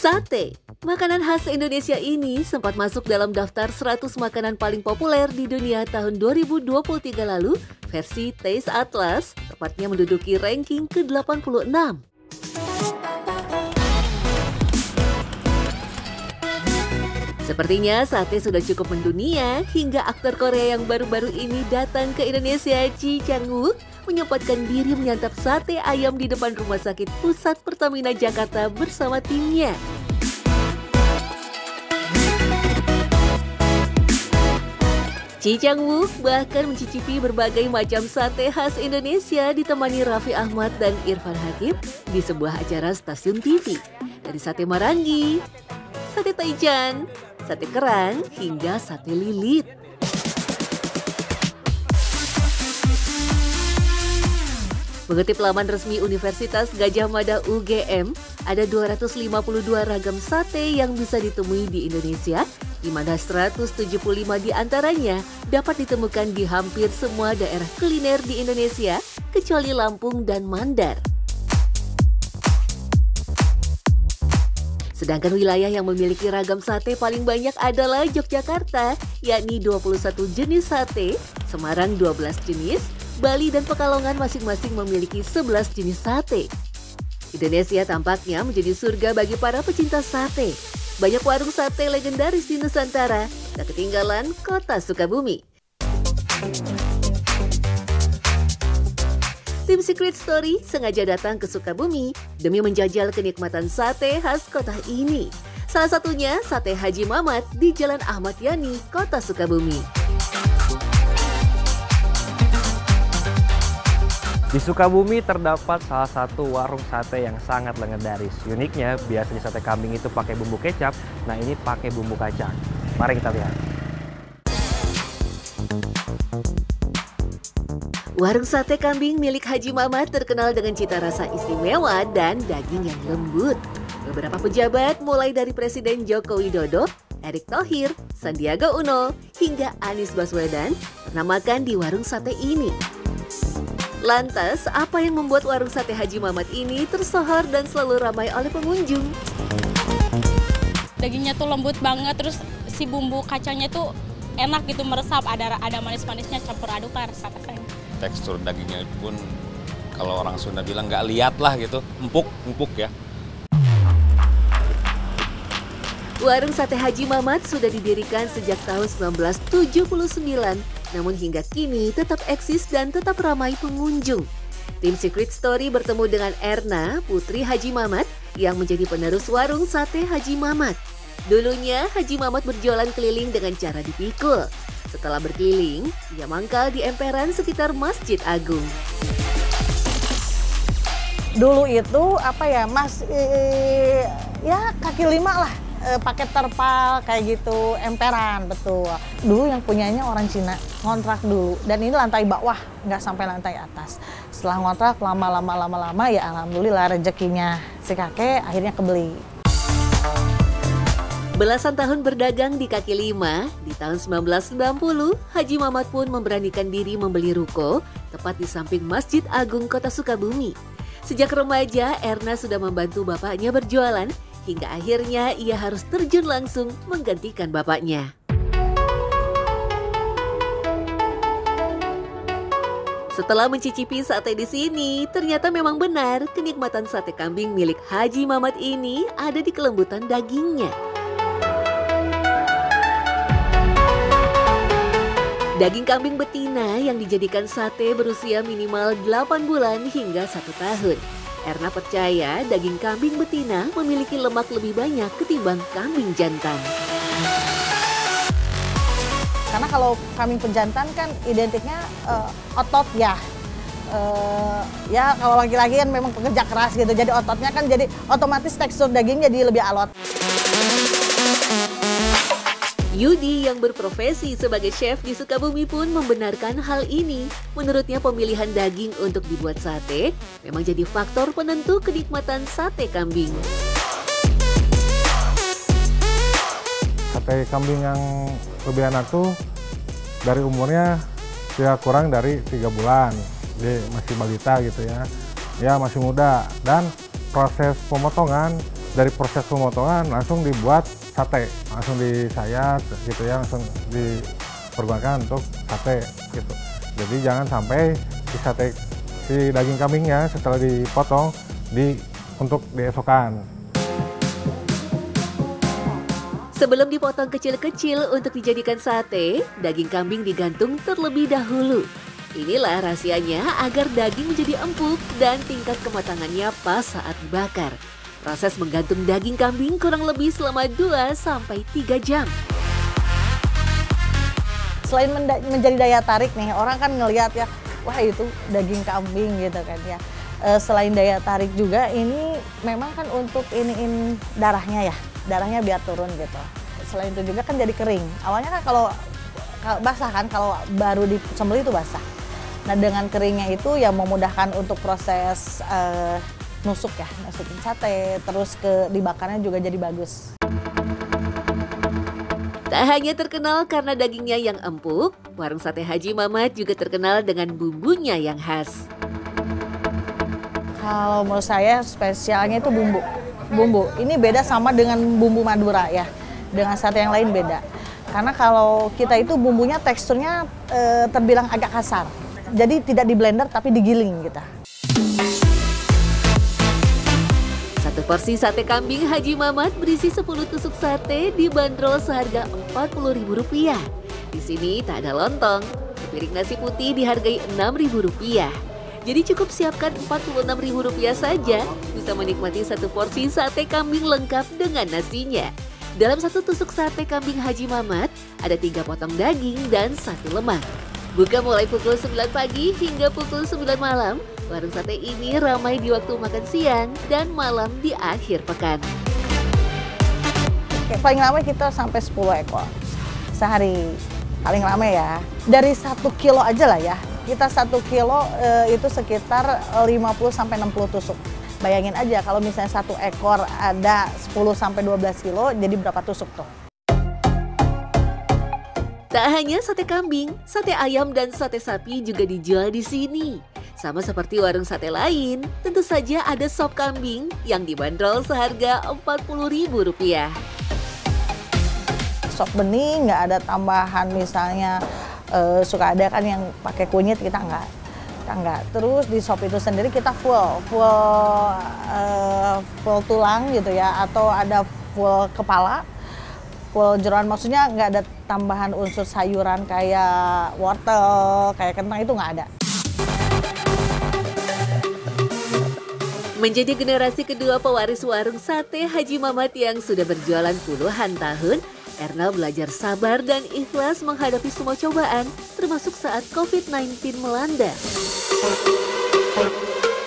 Sate, makanan khas Indonesia ini sempat masuk dalam daftar 100 makanan paling populer di dunia tahun 2023 lalu versi Taste Atlas, tepatnya menduduki ranking ke-86. Sepertinya sate sudah cukup mendunia hingga aktor Korea yang baru-baru ini datang ke Indonesia, Ji Chang-wook, menyempatkan diri menyantap sate ayam di depan Rumah Sakit Pusat Pertamina Jakarta bersama timnya. Ji Chang-wook bahkan mencicipi berbagai macam sate khas Indonesia ditemani Raffi Ahmad dan Irfan Hakim di sebuah acara stasiun TV. Dari sate Marangi, sate Taichan, sate kerang, hingga sate lilit. Mengutip laman resmi Universitas Gadjah Mada UGM, ada 252 ragam sate yang bisa ditemui di Indonesia, di mana 175 diantaranya dapat ditemukan di hampir semua daerah kuliner di Indonesia, kecuali Lampung dan Mandar. Sedangkan wilayah yang memiliki ragam sate paling banyak adalah Yogyakarta, yakni 21 jenis sate, Semarang 12 jenis, Bali dan Pekalongan masing-masing memiliki 11 jenis sate. Indonesia tampaknya menjadi surga bagi para pecinta sate. Banyak warung sate legendaris di Nusantara, tak ketinggalan kota Sukabumi. Tim Secret Story sengaja datang ke Sukabumi demi menjajal kenikmatan sate khas kota ini. Salah satunya Sate Haji Mamat di Jalan Ahmad Yani, kota Sukabumi. Di Sukabumi terdapat salah satu warung sate yang sangat legendaris. Uniknya, biasanya sate kambing itu pakai bumbu kecap, nah ini pakai bumbu kacang. Mari kita lihat. Warung sate kambing milik Haji Mamat terkenal dengan cita rasa istimewa dan daging yang lembut. Beberapa pejabat mulai dari Presiden Joko Widodo, Erick Thohir, Sandiaga Uno, hingga Anies Baswedan pernah makan di warung sate ini. Lantas, apa yang membuat warung sate Haji Mamat ini tersohor dan selalu ramai oleh pengunjung? Dagingnya tuh lembut banget, terus si bumbu kacangnya tuh enak gitu, meresap, ada manis-manisnya campur aduk lah rasa-rasanya. Tekstur dagingnya pun kalau orang Sunda bilang nggak liat lah gitu, empuk ya. Warung sate Haji Mamat sudah didirikan sejak tahun 1979, namun hingga kini tetap eksis dan tetap ramai pengunjung. Tim Secret Story bertemu dengan Erna, putri Haji Mamat, yang menjadi penerus warung sate Haji Mamat. Dulunya Haji Mamat berjualan keliling dengan cara dipikul. Setelah berkeliling, ia mangkal di emperan sekitar Masjid Agung. Dulu itu ya kaki lima lah, pakai terpal kayak gitu, emperan, betul. Dulu yang punyanya orang Cina, ngontrak dulu. Dan ini lantai bawah, nggak sampai lantai atas. Setelah ngontrak lama-lama ya alhamdulillah rezekinya si kakek akhirnya kebeli. Belasan tahun berdagang di kaki lima, di tahun 1990, Haji Mamat pun memberanikan diri membeli ruko tepat di samping Masjid Agung Kota Sukabumi. Sejak remaja, Erna sudah membantu bapaknya berjualan, hingga akhirnya ia harus terjun langsung menggantikan bapaknya. Setelah mencicipi sate di sini, ternyata memang benar kenikmatan sate kambing milik Haji Mamat ini ada di kelembutan dagingnya. Daging kambing betina yang dijadikan sate berusia minimal 8 bulan hingga 1 tahun. Erna percaya daging kambing betina memiliki lemak lebih banyak ketimbang kambing jantan. Karena kalau kambing pejantan kan identiknya otot ya. Ya kalau laki-laki kan memang pekerja keras gitu, jadi ototnya kan jadi otomatis tekstur dagingnya jadi lebih alot. Yudi yang berprofesi sebagai chef di Sukabumi pun membenarkan hal ini. Menurutnya pemilihan daging untuk dibuat sate memang jadi faktor penentu kenikmatan sate kambing. Sate kambing yang lebih enak tuh dari umurnya tidak kurang dari 3 bulan. Dia masih balita gitu ya. Ya masih muda dan proses pemotongan dari proses pemotongan langsung dibuat sate, langsung disayat gitu ya, langsung dipergunakan untuk sate gitu. Jadi jangan sampai si daging kambingnya setelah dipotong untuk diesokan. Sebelum dipotong kecil-kecil untuk dijadikan sate, daging kambing digantung terlebih dahulu. Inilah rahasianya agar daging menjadi empuk dan tingkat kematangannya pas saat dibakar. Proses menggantung daging kambing kurang lebih selama 2-3 jam. Selain menjadi daya tarik nih, orang kan ngelihat ya, wah itu daging kambing gitu kan ya. Selain daya tarik juga, ini memang kan untuk iniin darahnya ya, darahnya biar turun gitu. Selain itu juga kan jadi kering. Awalnya kan kalau basah kan, kalau baru disembelih itu basah. Nah dengan keringnya itu ya memudahkan untuk proses nusuk ya, nusukin sate, terus dibakarnya juga jadi bagus. Tak hanya terkenal karena dagingnya yang empuk, warung sate Haji Mamat juga terkenal dengan bumbunya yang khas. Kalau menurut saya spesialnya itu bumbu. Ini beda sama dengan bumbu Madura ya, dengan sate yang lain beda. Karena kalau kita itu bumbunya teksturnya terbilang agak kasar. Jadi tidak di blender tapi digiling gitu. Satu porsi sate kambing Haji Mamat berisi 10 tusuk sate dibanderol seharga Rp40.000. Di sini tak ada lontong. Sepiring nasi putih dihargai Rp6.000. Jadi cukup siapkan Rp46.000 saja bisa menikmati satu porsi sate kambing lengkap dengan nasinya. Dalam satu tusuk sate kambing Haji Mamat ada 3 potong daging dan 1 lemak. Buka mulai pukul 9 pagi hingga pukul 9 malam. Warung sate ini ramai di waktu makan siang dan malam di akhir pekan. Paling lama kita sampai 10 ekor sehari. Paling lama ya. Dari 1 kilo aja lah ya. Kita 1 kilo itu sekitar 50-60 tusuk. Bayangin aja kalau misalnya 1 ekor ada 10-12 kilo, jadi berapa tusuk tuh? Tak hanya sate kambing, sate ayam dan sate sapi juga dijual di sini. Sama seperti warung sate lain, tentu saja ada sop kambing yang dibanderol seharga Rp40.000. Sop bening nggak ada tambahan misalnya suka ada kan yang pakai kunyit, kita nggak. Terus di sop itu sendiri kita full tulang gitu ya, atau ada full kepala, full jeroan, maksudnya nggak ada tambahan unsur sayuran kayak wortel, kayak kentang, itu nggak ada. Menjadi generasi kedua pewaris warung sate Haji Mamat yang sudah berjualan puluhan tahun, Ernal belajar sabar dan ikhlas menghadapi semua cobaan, termasuk saat COVID-19 melanda.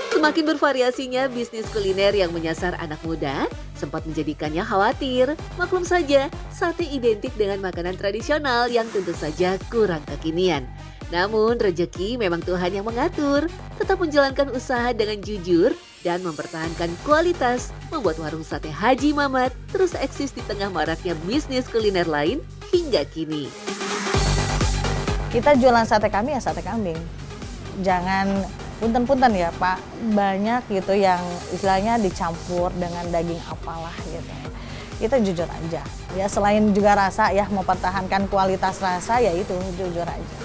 Semakin bervariasinya bisnis kuliner yang menyasar anak muda, sempat menjadikannya khawatir. Maklum saja, sate identik dengan makanan tradisional yang tentu saja kurang kekinian. Namun rezeki memang Tuhan yang mengatur. Tetap menjalankan usaha dengan jujur dan mempertahankan kualitas, membuat warung sate Haji Mamat terus eksis di tengah maraknya bisnis kuliner lain hingga kini. Kita jualan sate kambing ya sate kambing. Jangan punten-punten ya Pak, banyak gitu yang istilahnya dicampur dengan daging apalah gitu. Kita jujur aja. Ya selain juga rasa ya, mempertahankan kualitas rasa, ya itu jujur aja.